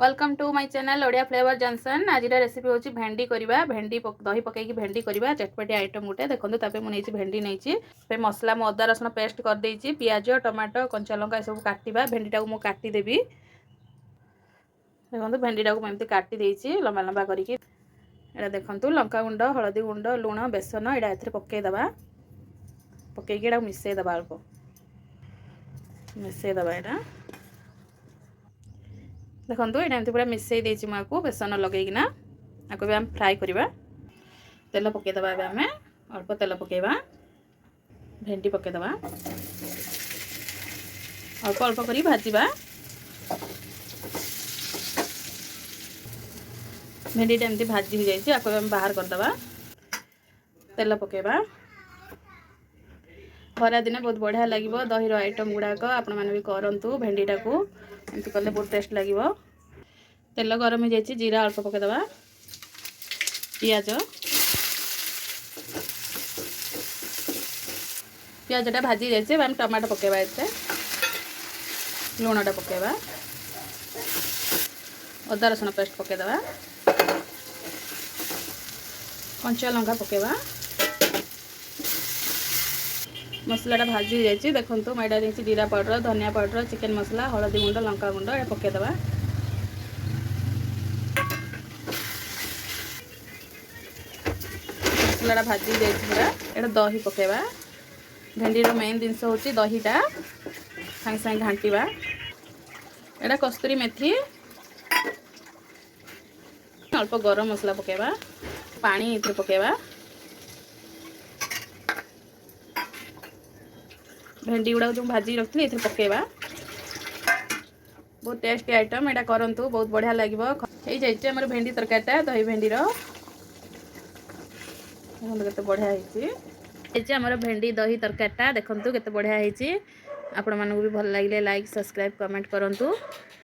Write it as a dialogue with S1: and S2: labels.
S1: Welcome to my channel Odia flavour junction. आज recipe होची भेंडी करवा। भेंडी दही पकईकी भेंडी करवा चटपटी आइटम गोटे देखो। तापर मुझे भेंडी नहीं मसला मु अदा रसुण पेस्ट कर देइछि। पियाज टमाटो कंचा लंका सब काटिबा। भेंडीटा को काटी देबी। देखो भेंडीटा को एमती काटी देइछि लंबा लंबा करिकी। एटा देखंतु लंका गुंड हळदी गुंड लूण बेसन एटा एथरे पकई दबा। पकईकी एटा मिसई दबा। अल्प मिसई दबा। एटा देखो ये एमती पूरा मिसई देछि माको बेसन लगेकिना आको भी हम फ्राई करवा। तेल पकईदबा। आम अल्प तेल पकईबा। भेंडी पकईदबा। अल्प अल्प करी भाजवा। भेंडीटा एमती भाजी हो जाइए आको हम बाहर करदबा। तेल पकईबा। खरा दिन बहुत बढ़िया लगे दही आइटम गुड़ाक आपण मैंने भी करूँ। भेंडीटा को एमती कले बहुत टेस्ट लगे। तेल गरम हो जाइए जीरा अल्प पकईदबा। पियाजटा भाजी जाइए आम टमाटो पकईबा। एते लूणटा पकईबा। अदा रसुण पेस्ट पकईदबा। कंचा लंका पकईबा। मसलाटा भाजी हो जाइए देखो। मैडा नहीं जीरा पाउडर धनिया पाउडर चिकेन मसला हळदी गुंड लंका गुंड ये पकईदबा। मसलाटा भाजी जाइए पूरा। एटा दही पकईबा। भेंडीर मेन जिनस हूँ दहीटा सागे सागे घांटा। एटा कस्तूरी मेथी अल्प गरम मसला पकईबा। पानी इथे पकईबा। भेंडी गुड़ा जो भाजी रखी ये पकईबा। बहुत टेस्टी आइटम एटा करंतु बहुत बढ़िया लगे। हो जाइए भेंडी तरकारीटा दही भेंडीर केते बढ़िया होइछि। हमर भेंडी दही तरकारीटा देखंतु केते बढ़िया होइछि। आपण मानकु भी भल लागिले लाइक सब्सक्राइब कमेंट करंतु।